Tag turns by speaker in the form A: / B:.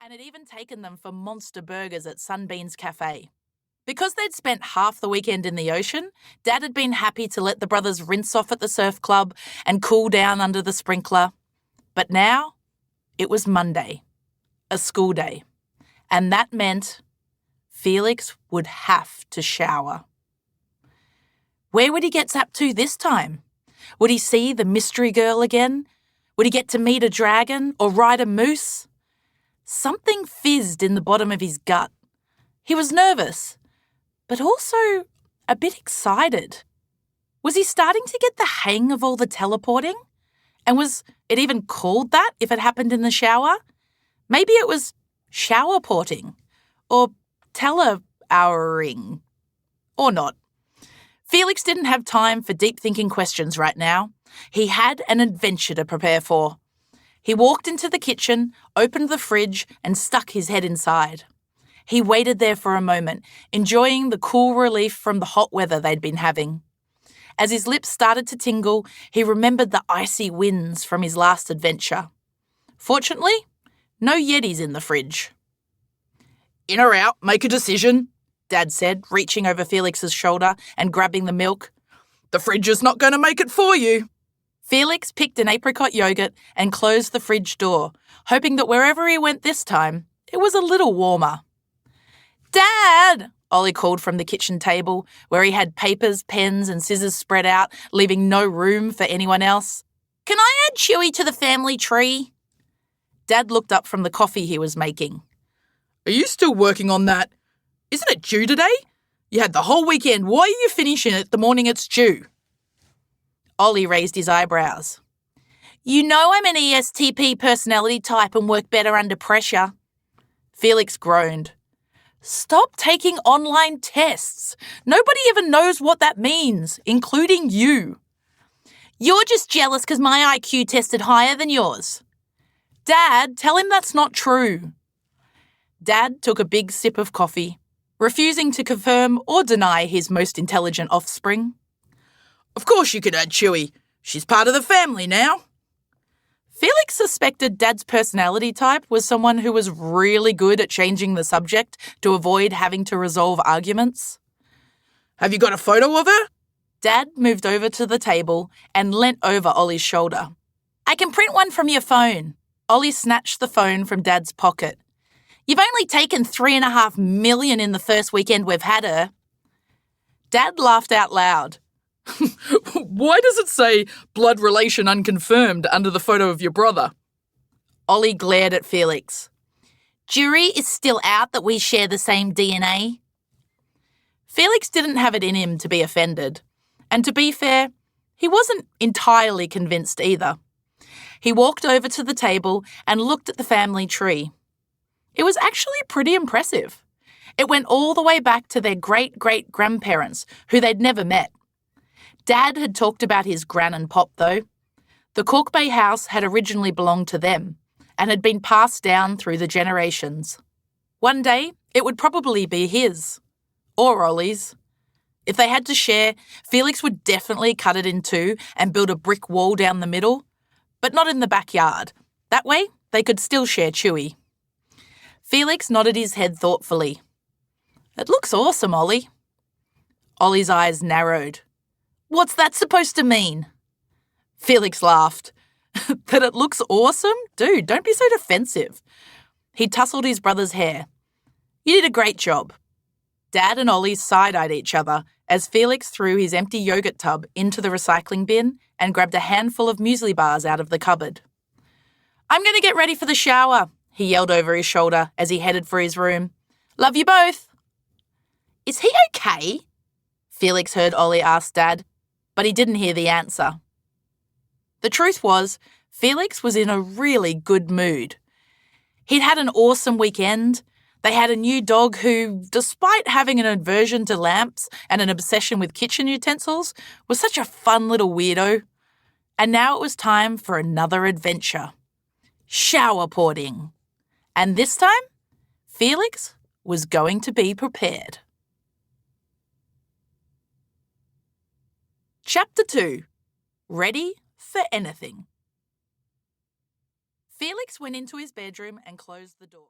A: and had even taken them for monster burgers at Sunbeam's Cafe. Because they'd spent half the weekend in the ocean, Dad had been happy to let the brothers rinse off at the surf club and cool down under the sprinkler. But now, it was Monday, a school day, and that meant Felix would have to shower. Where would he get zapped to this time? Would he see the mystery girl again? Would he get to meet a dragon or ride a moose? Something fizzed in the bottom of his gut. He was nervous, but also a bit excited. Was he starting to get the hang of all the teleporting? And was it even called that if it happened in the shower? Maybe it was shower-porting or tele-houring. Or not. Felix didn't have time for deep-thinking questions right now. He had an adventure to prepare for. He walked into the kitchen, opened the fridge, and stuck his head inside. He waited there for a moment, enjoying the cool relief from the hot weather they'd been having. As his lips started to tingle, he remembered the icy winds from his last adventure. Fortunately, no Yetis in the fridge. "In or out, make a decision," Dad said, reaching over Felix's shoulder and grabbing the milk. "The fridge is not going to make it for you." Felix picked an apricot yogurt and closed the fridge door, hoping that wherever he went this time, it was a little warmer. "Dad!" Ollie called from the kitchen table, where he had papers, pens and scissors spread out, leaving no room for anyone else. "Can I add Chewy to the family tree?" Dad looked up from the coffee he was making. "Are you still working on that? Isn't it due today? You had the whole weekend. Why are you finishing it the morning it's due?" Ollie raised his eyebrows. "You know I'm an ESTP personality type and work better under pressure." Felix groaned. "Stop taking online tests. Nobody even knows what that means, including you." "You're just jealous because my IQ tested higher than yours." "Dad, tell him that's not true." Dad took a big sip of coffee, refusing to confirm or deny his most intelligent offspring. "Of course you could add Chewy. She's part of the family now." Felix suspected Dad's personality type was someone who was really good at changing the subject to avoid having to resolve arguments. "Have you got a photo of her?" Dad moved over to the table and leant over Ollie's shoulder. "I can print one from your phone." Ollie snatched the phone from Dad's pocket. "You've only taken 3.5 million in the first weekend we've had her." Dad laughed out loud. "Why does it say blood relation unconfirmed under the photo of your brother?" Ollie glared at Felix. "Jury is still out that we share the same DNA." Felix didn't have it in him to be offended. And to be fair, he wasn't entirely convinced either. He walked over to the table and looked at the family tree. It was actually pretty impressive. It went all the way back to their great-great-grandparents, who they'd never met. Dad had talked about his gran and pop, though. The Cork Bay house had originally belonged to them and had been passed down through the generations. One day, it would probably be his, or Ollie's. If they had to share, Felix would definitely cut it in two and build a brick wall down the middle, but not in the backyard. That way, they could still share Chewy. Felix nodded his head thoughtfully. "It looks awesome, Ollie." Ollie's eyes narrowed. "What's that supposed to mean?" Felix laughed. "That it looks awesome? Dude, don't be so defensive." He tousled his brother's hair. "You did a great job." Dad and Ollie side-eyed each other as Felix threw his empty yogurt tub into the recycling bin and grabbed a handful of muesli bars out of the cupboard. "I'm going to get ready for the shower," he yelled over his shoulder as he headed for his room. "Love you both." "Is he okay?" Felix heard Ollie ask Dad, but he didn't hear the answer. The truth was, Felix was in a really good mood. He'd had an awesome weekend. They had a new dog who, despite having an aversion to lamps and an obsession with kitchen utensils, was such a fun little weirdo. And now it was time for another adventure. Shower porting. And this time, Felix was going to be prepared. Chapter 2. Ready for anything. Felix went into his bedroom and closed the door.